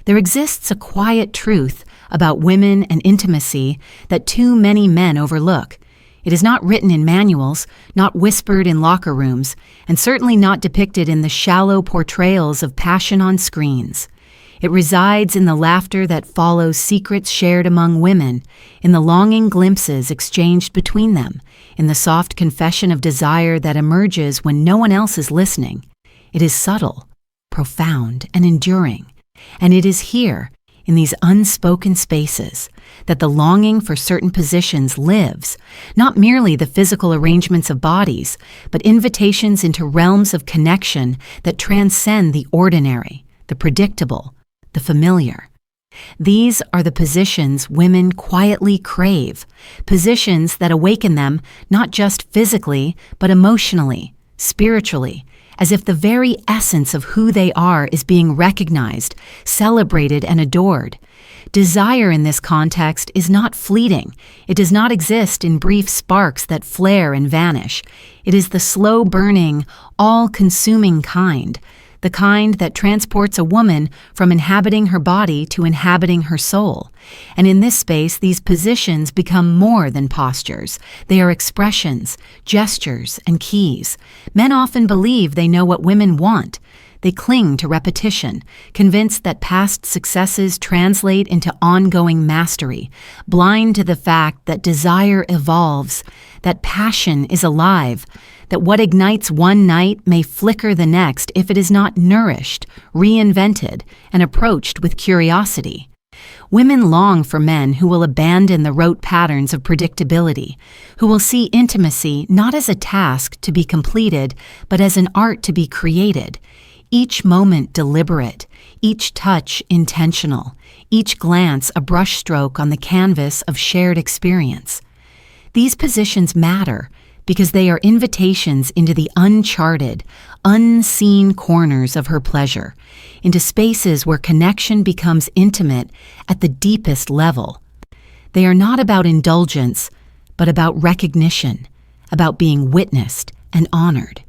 There exists a quiet truth about women and intimacy that too many men overlook. It is not written in manuals, not whispered in locker rooms, and certainly not depicted in the shallow portrayals of passion on screens. It resides in the laughter that follows secrets shared among women, in the longing glimpses exchanged between them, in the soft confession of desire that emerges when no one else is listening. It is subtle, profound, and enduring, and it is here, in these unspoken spaces, that the longing for certain positions lives, not merely the physical arrangements of bodies, but invitations into realms of connection that transcend the ordinary, the predictable, the familiar. These are the positions women quietly crave, positions that awaken them not just physically, but emotionally, spiritually, as if the very essence of who they are is being recognized, celebrated, and adored. Desire in this context is not fleeting. It does not exist in brief sparks that flare and vanish. It is the slow-burning, all-consuming kind, the kind that transports a woman from inhabiting her body to inhabiting her soul. And in this space, these positions become more than postures. They are expressions, gestures, and keys. Men often believe they know what women want. They cling to repetition, convinced that past successes translate into ongoing mastery, blind to the fact that desire evolves, that passion is alive, that what ignites one night may flicker the next if it is not nourished, reinvented, and approached with curiosity. Women long for men who will abandon the rote patterns of predictability, who will see intimacy not as a task to be completed, but as an art to be created. Each moment deliberate, each touch intentional, each glance a brushstroke on the canvas of shared experience. These positions matter because they are invitations into the uncharted, unseen corners of her pleasure, into spaces where connection becomes intimate at the deepest level. They are not about indulgence, but about recognition, about being witnessed and honored.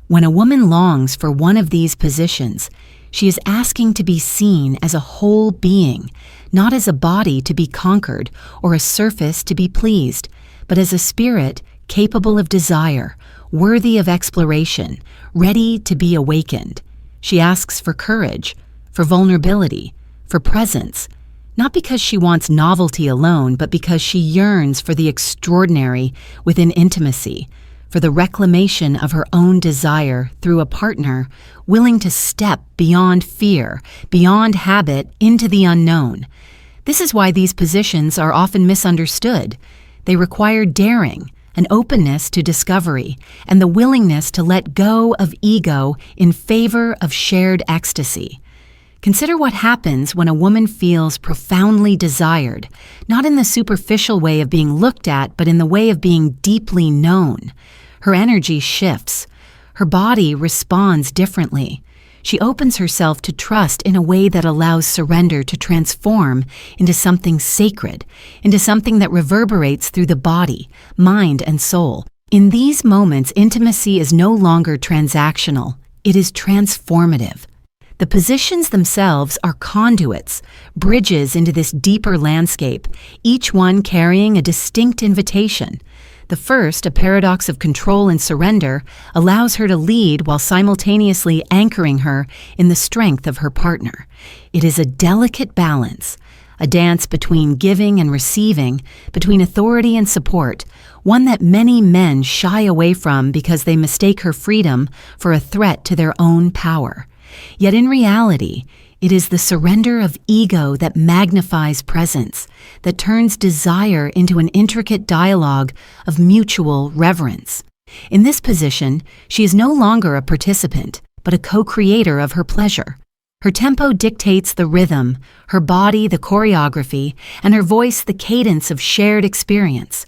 When a woman longs for one of these positions, she is asking to be seen as a whole being, not as a body to be conquered or a surface to be pleased, but as a spirit capable of desire, worthy of exploration, ready to be awakened. She asks for courage, for vulnerability, for presence, not because she wants novelty alone, but because she yearns for the extraordinary within intimacy, for the reclamation of her own desire through a partner willing to step beyond fear, beyond habit, into the unknown. This is why these positions are often misunderstood. They require daring, an openness to discovery, and the willingness to let go of ego in favor of shared ecstasy. Consider what happens when a woman feels profoundly desired, not in the superficial way of being looked at, but in the way of being deeply known. Her energy shifts. Her body responds differently. She opens herself to trust in a way that allows surrender to transform into something sacred, into something that reverberates through the body, mind, and soul. In these moments, intimacy is no longer transactional. It is transformative. The positions themselves are conduits, bridges into this deeper landscape, each one carrying a distinct invitation. The first, a paradox of control and surrender, allows her to lead while simultaneously anchoring her in the strength of her partner. It is a delicate balance, a dance between giving and receiving, between authority and support, one that many men shy away from because they mistake her freedom for a threat to their own power. Yet in reality, it is the surrender of ego that magnifies presence, that turns desire into an intricate dialogue of mutual reverence. In this position, she is no longer a participant, but a co-creator of her pleasure. Her tempo dictates the rhythm, her body the choreography, and her voice the cadence of shared experience.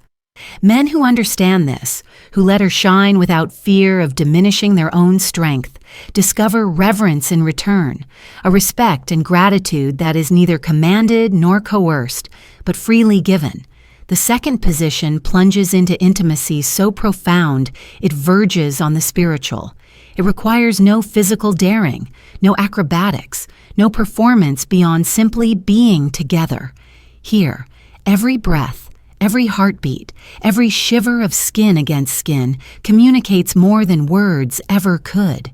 Men who understand this, who let her shine without fear of diminishing their own strength, discover reverence in return, a respect and gratitude that is neither commanded nor coerced, but freely given. The second position plunges into intimacy so profound it verges on the spiritual. It requires no physical daring, no acrobatics, no performance beyond simply being together. Here, every breath, every heartbeat, every shiver of skin against skin communicates more than words ever could.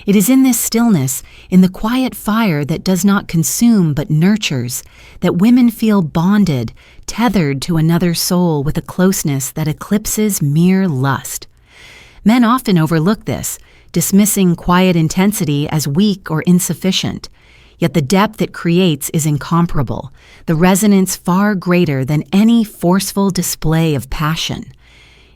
It is in this stillness, in the quiet fire that does not consume but nurtures, that women feel bonded, tethered to another soul with a closeness that eclipses mere lust. Men often overlook this, dismissing quiet intensity as weak or insufficient. Yet the depth it creates is incomparable, the resonance far greater than any forceful display of passion.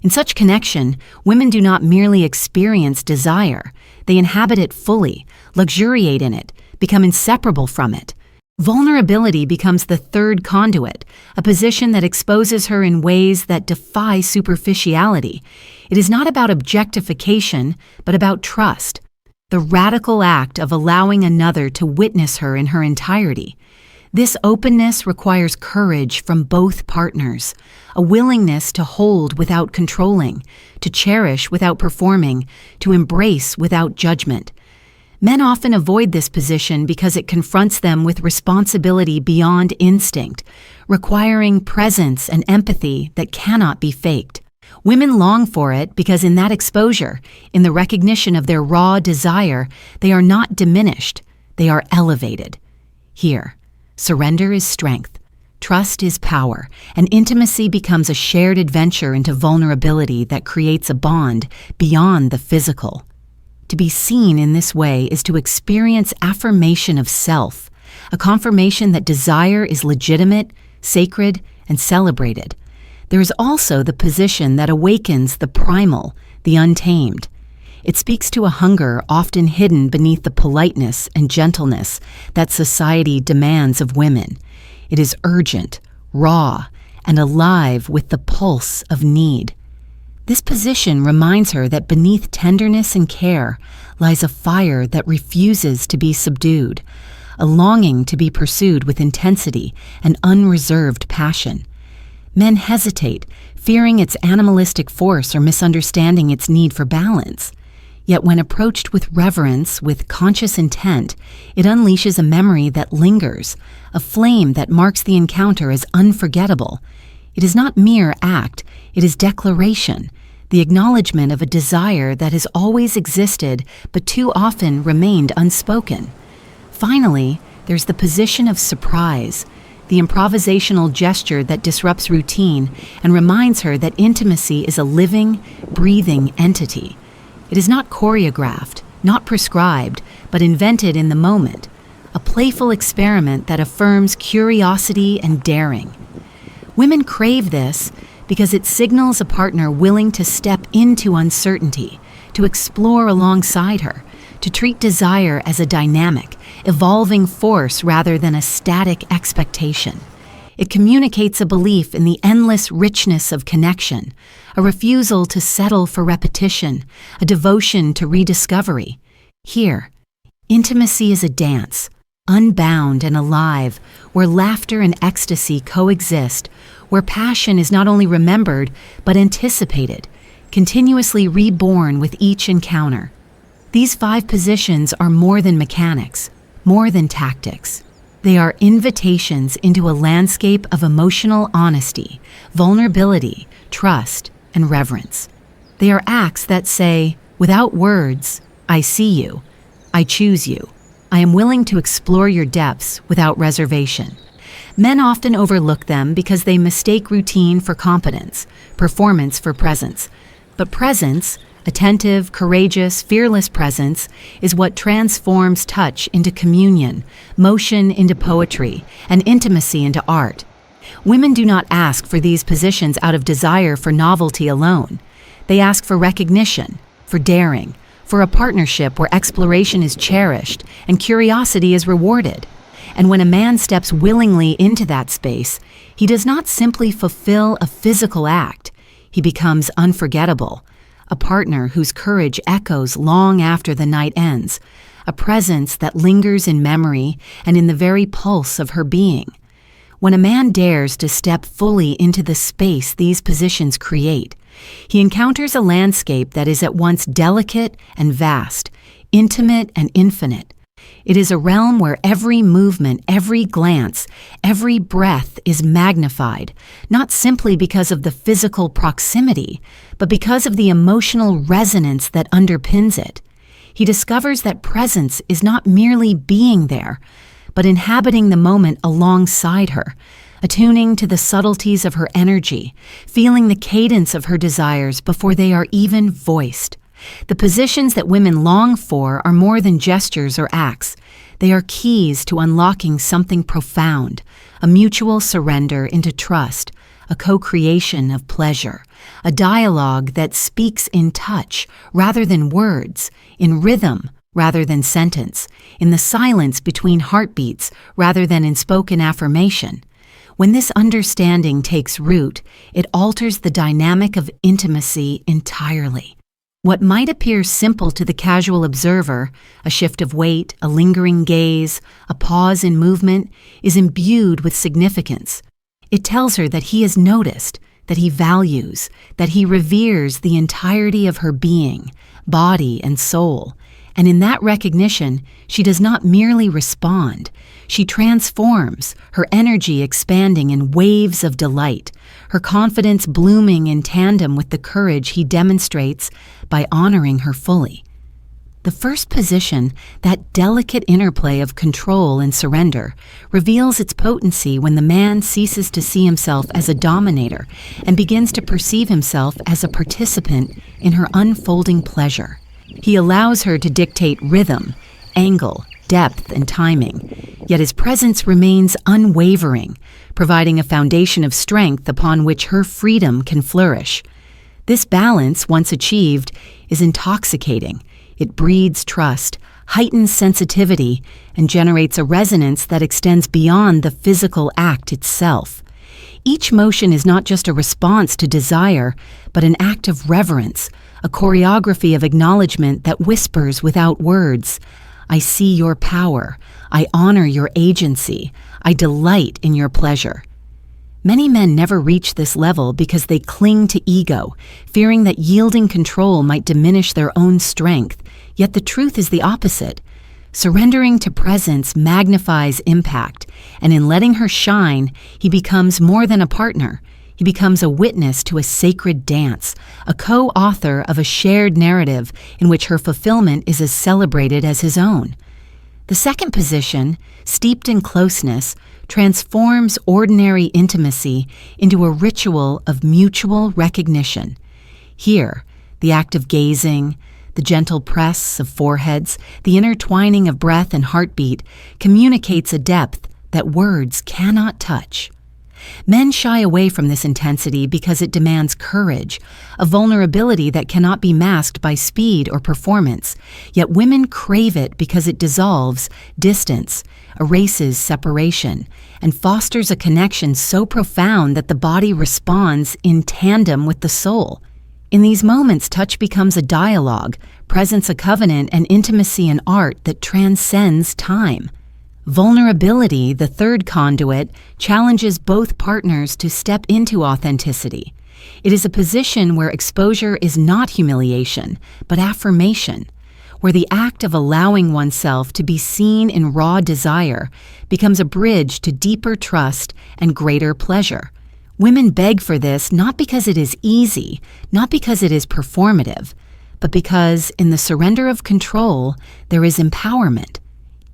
In such connection, women do not merely experience desire, they inhabit it fully, luxuriate in it, become inseparable from it. Vulnerability becomes the third conduit, a position that exposes her in ways that defy superficiality. It is not about objectification, but about trust, the radical act of allowing another to witness her in her entirety. This openness requires courage from both partners, a willingness to hold without controlling, to cherish without performing, to embrace without judgment. Men often avoid this position because it confronts them with responsibility beyond instinct, requiring presence and empathy that cannot be faked. Women long for it because in that exposure, in the recognition of their raw desire, they are not diminished, they are elevated. Here, surrender is strength, trust is power, and intimacy becomes a shared adventure into vulnerability that creates a bond beyond the physical. To be seen in this way is to experience affirmation of self, a confirmation that desire is legitimate, sacred, and celebrated. There is also the position that awakens the primal, the untamed. It speaks to a hunger often hidden beneath the politeness and gentleness that society demands of women. It is urgent, raw, and alive with the pulse of need. This position reminds her that beneath tenderness and care lies a fire that refuses to be subdued, a longing to be pursued with intensity and unreserved passion. Men hesitate, fearing its animalistic force or misunderstanding its need for balance. Yet when approached with reverence, with conscious intent, it unleashes a memory that lingers, a flame that marks the encounter as unforgettable. It is not mere act, it is declaration, the acknowledgement of a desire that has always existed but too often remained unspoken. Finally, there's the position of surprise, the improvisational gesture that disrupts routine and reminds her that intimacy is a living, breathing entity. It is not choreographed, not prescribed, but invented in the moment, a playful experiment that affirms curiosity and daring. Women crave this because it signals a partner willing to step into uncertainty, to explore alongside her, to treat desire as a dynamic, evolving force rather than a static expectation. It communicates a belief in the endless richness of connection, a refusal to settle for repetition, a devotion to rediscovery. Here, intimacy is a dance, unbound and alive, where laughter and ecstasy coexist, where passion is not only remembered but anticipated, continuously reborn with each encounter. These 5 positions are more than mechanics, more than tactics. They are invitations into a landscape of emotional honesty, vulnerability, trust, and reverence. They are acts that say, without words, I see you, I choose you, I am willing to explore your depths without reservation. Men often overlook them because they mistake routine for competence, performance for presence. But presence, attentive, courageous, fearless presence, is what transforms touch into communion, motion into poetry, and intimacy into art. Women do not ask for these positions out of desire for novelty alone. They ask for recognition, for daring, for a partnership where exploration is cherished and curiosity is rewarded. And when a man steps willingly into that space, he does not simply fulfill a physical act. He becomes unforgettable, a partner whose courage echoes long after the night ends, a presence that lingers in memory and in the very pulse of her being. When a man dares to step fully into the space these positions create, He encounters a landscape that is at once delicate and vast, intimate and infinite. It is a realm where every movement, every glance, every breath is magnified, not simply because of the physical proximity, but because of the emotional resonance that underpins it. He discovers that presence is not merely being there, but inhabiting the moment alongside her, attuning to the subtleties of her energy, feeling the cadence of her desires before they are even voiced. The positions that women long for are more than gestures or acts. They are keys to unlocking something profound, a mutual surrender into trust, a co-creation of pleasure, a dialogue that speaks in touch rather than words, in rhythm rather than sentence, in the silence between heartbeats rather than in spoken affirmation. When this understanding takes root, it alters the dynamic of intimacy entirely. What might appear simple to the casual observer, a shift of weight, a lingering gaze, a pause in movement, is imbued with significance. It tells her that he has noticed, that he values, that he reveres the entirety of her being, body and soul. And in that recognition, she does not merely respond. She transforms, her energy expanding in waves of delight, her confidence blooming in tandem with the courage he demonstrates by honoring her fully. The first position, that delicate interplay of control and surrender, reveals its potency when the man ceases to see himself as a dominator and begins to perceive himself as a participant in her unfolding pleasure. He allows her to dictate rhythm, angle, depth, and timing, yet his presence remains unwavering, providing a foundation of strength upon which her freedom can flourish. This balance, once achieved, is intoxicating. It breeds trust, heightens sensitivity, and generates a resonance that extends beyond the physical act itself. Each motion is not just a response to desire, but an act of reverence, a choreography of acknowledgement that whispers without words. I see your power. I honor your agency. I delight in your pleasure. Many men never reach this level because they cling to ego, fearing that yielding control might diminish their own strength. Yet the truth is the opposite. Surrendering to presence magnifies impact, and in letting her shine, he becomes more than a partner. He becomes a witness to a sacred dance, a co-author of a shared narrative in which her fulfillment is as celebrated as his own. The second position, steeped in closeness, transforms ordinary intimacy into a ritual of mutual recognition. Here, the act of gazing, the gentle press of foreheads, the intertwining of breath and heartbeat communicates a depth that words cannot touch. Men shy away from this intensity because it demands courage, a vulnerability that cannot be masked by speed or performance. Yet women crave it because it dissolves distance, erases separation, and fosters a connection so profound that the body responds in tandem with the soul. In these moments, touch becomes a dialogue, presence a covenant, and intimacy an art that transcends time. Vulnerability, the third conduit, challenges both partners to step into authenticity. It is a position where exposure is not humiliation, but affirmation, where the act of allowing oneself to be seen in raw desire becomes a bridge to deeper trust and greater pleasure. Women beg for this not because it is easy, not because it is performative, but because in the surrender of control, there is empowerment.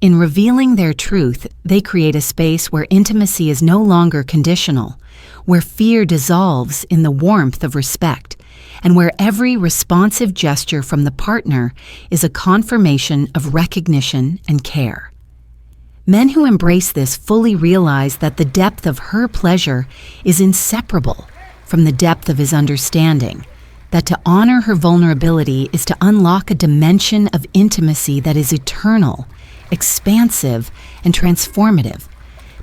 In revealing their truth, they create a space where intimacy is no longer conditional, where fear dissolves in the warmth of respect, and where every responsive gesture from the partner is a confirmation of recognition and care. Men who embrace this fully realize that the depth of her pleasure is inseparable from the depth of his understanding, that to honor her vulnerability is to unlock a dimension of intimacy that is eternal, expansive, and transformative.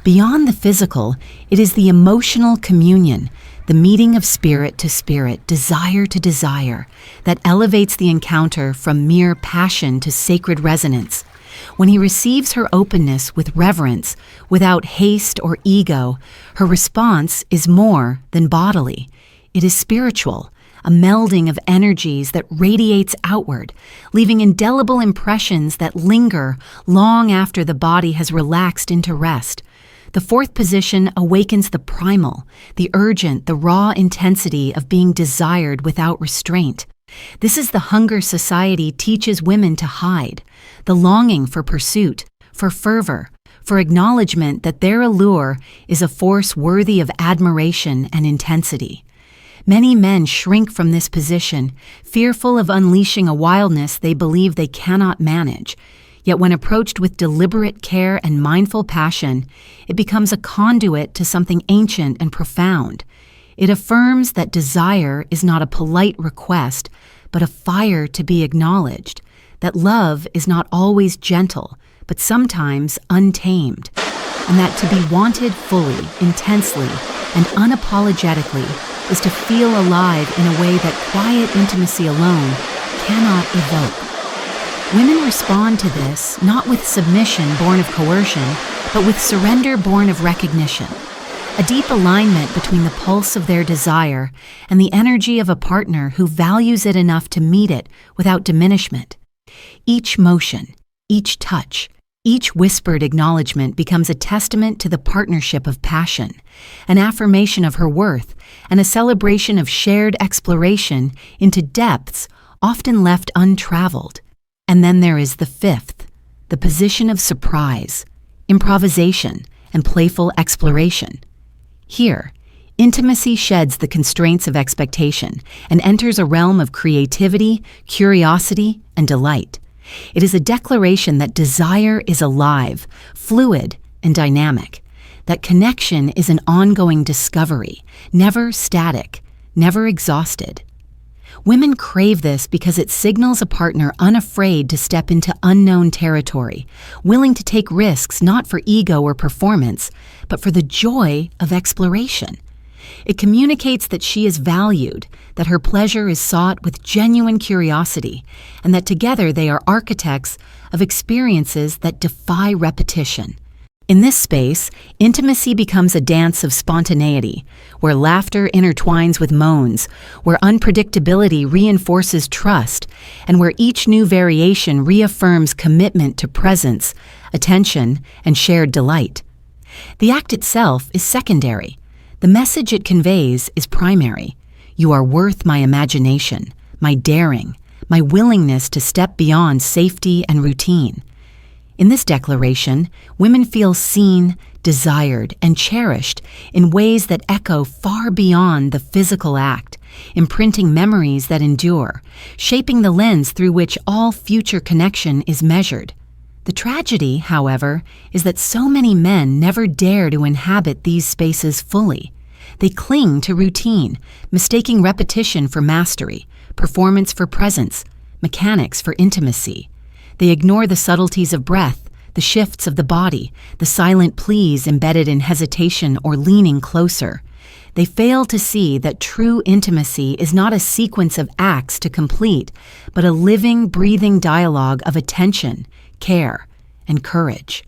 Beyond the physical, it is the emotional communion, the meeting of spirit to spirit, desire to desire, that elevates the encounter from mere passion to sacred resonance. When he receives her openness with reverence, without haste or ego, her response is more than bodily. It is spiritual, a melding of energies that radiates outward, leaving indelible impressions that linger long after the body has relaxed into rest. The fourth position awakens the primal, the urgent, the raw intensity of being desired without restraint. This is the hunger society teaches women to hide, the longing for pursuit, for fervor, for acknowledgement that their allure is a force worthy of admiration and intensity. Many men shrink from this position, fearful of unleashing a wildness they believe they cannot manage. Yet when approached with deliberate care and mindful passion, it becomes a conduit to something ancient and profound. It affirms that desire is not a polite request, but a fire to be acknowledged, that love is not always gentle, but sometimes untamed, and that to be wanted fully, intensely, and unapologetically is to feel alive in a way that quiet intimacy alone cannot evoke. Women respond to this not with submission born of coercion, but with surrender born of recognition, a deep alignment between the pulse of their desire and the energy of a partner who values it enough to meet it without diminishment. Each motion, each touch, each whispered acknowledgement becomes a testament to the partnership of passion, an affirmation of her worth, and a celebration of shared exploration into depths often left untraveled. And then there is the fifth, the position of surprise, improvisation, and playful exploration. Here, intimacy sheds the constraints of expectation and enters a realm of creativity, curiosity, and delight. It is a declaration that desire is alive, fluid, and dynamic, that connection is an ongoing discovery, never static, never exhausted. Women crave this because it signals a partner unafraid to step into unknown territory, willing to take risks not for ego or performance, but for the joy of exploration. It communicates that she is valued, that her pleasure is sought with genuine curiosity, and that together they are architects of experiences that defy repetition. In this space, intimacy becomes a dance of spontaneity, where laughter intertwines with moans, where unpredictability reinforces trust, and where each new variation reaffirms commitment to presence, attention, and shared delight. The act itself is secondary. The message it conveys is primary. You are worth my imagination, my daring, my willingness to step beyond safety and routine. In this declaration, women feel seen, desired, and cherished in ways that echo far beyond the physical act, imprinting memories that endure, shaping the lens through which all future connection is measured. The tragedy, however, is that so many men never dare to inhabit these spaces fully. They cling to routine, mistaking repetition for mastery, performance for presence, mechanics for intimacy. They ignore the subtleties of breath, the shifts of the body, the silent pleas embedded in hesitation or leaning closer. They fail to see that true intimacy is not a sequence of acts to complete, but a living, breathing dialogue of attention, care, and courage.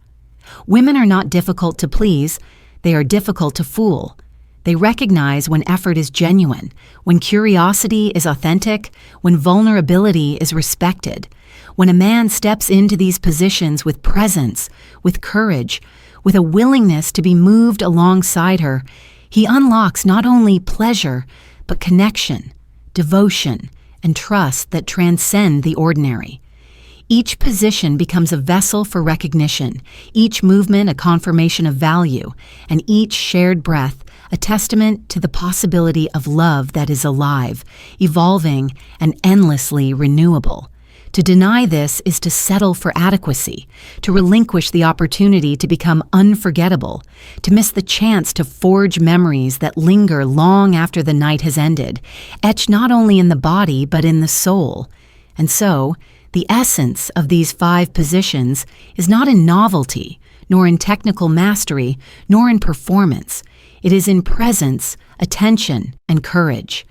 Women are not difficult to please, they are difficult to fool. They recognize when effort is genuine, when curiosity is authentic, when vulnerability is respected. When a man steps into these positions with presence, with courage, with a willingness to be moved alongside her, he unlocks not only pleasure, but connection, devotion, and trust that transcend the ordinary. Each position becomes a vessel for recognition, each movement a confirmation of value, and each shared breath a testament to the possibility of love that is alive, evolving, and endlessly renewable. To deny this is to settle for adequacy, to relinquish the opportunity to become unforgettable, to miss the chance to forge memories that linger long after the night has ended, etched not only in the body but in the soul. And so, the essence of these 5 positions is not in novelty, nor in technical mastery, nor in performance. It is in presence, attention, and courage.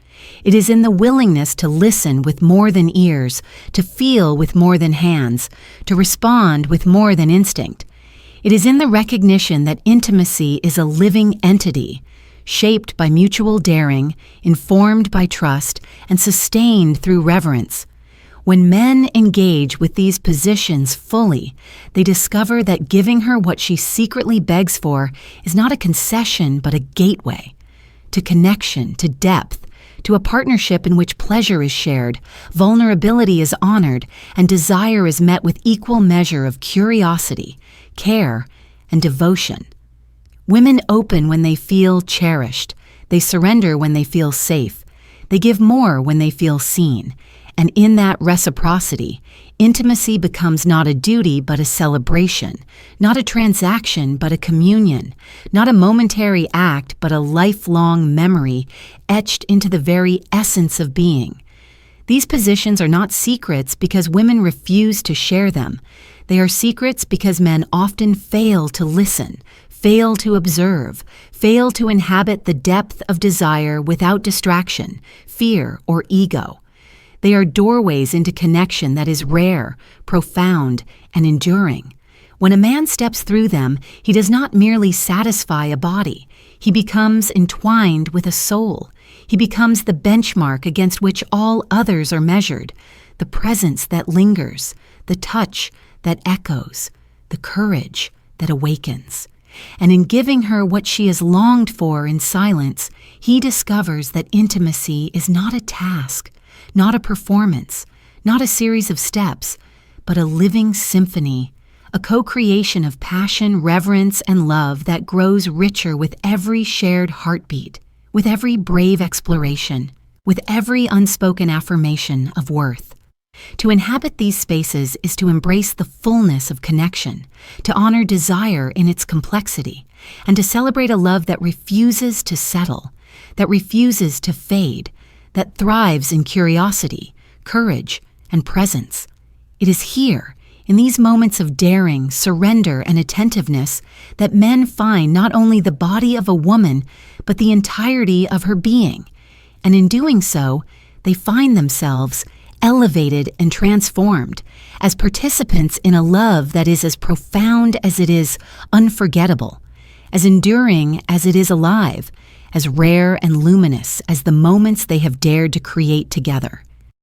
It is in the willingness to listen with more than ears, to feel with more than hands, to respond with more than instinct. It is in the recognition that intimacy is a living entity, shaped by mutual daring, informed by trust, and sustained through reverence. When men engage with these positions fully, they discover that giving her what she secretly begs for is not a concession but a gateway to connection, to depth, to a partnership in which pleasure is shared, vulnerability is honored, and desire is met with equal measure of curiosity, care, and devotion. Women open when they feel cherished. They surrender when they feel safe. They give more when they feel seen. And in that reciprocity, intimacy becomes not a duty but a celebration, not a transaction but a communion, not a momentary act but a lifelong memory etched into the very essence of being. These positions are not secrets because women refuse to share them. They are secrets because men often fail to listen, fail to observe, fail to inhabit the depth of desire without distraction, fear, or ego. They are doorways into connection that is rare, profound, and enduring. When a man steps through them, he does not merely satisfy a body. He becomes entwined with a soul. He becomes the benchmark against which all others are measured, the presence that lingers, the touch that echoes, the courage that awakens. And in giving her what she has longed for in silence, he discovers that intimacy is not a task, not a performance, not a series of steps, but a living symphony, a co-creation of passion, reverence, and love that grows richer with every shared heartbeat, with every brave exploration, with every unspoken affirmation of worth. To inhabit these spaces is to embrace the fullness of connection, to honor desire in its complexity, and to celebrate a love that refuses to settle, that refuses to fade, that thrives in curiosity, courage, and presence. It is here, in these moments of daring, surrender, and attentiveness, that men find not only the body of a woman, but the entirety of her being. And in doing so, they find themselves elevated and transformed as participants in a love that is as profound as it is unforgettable, as enduring as it is alive, as rare and luminous as the moments they have dared to create together.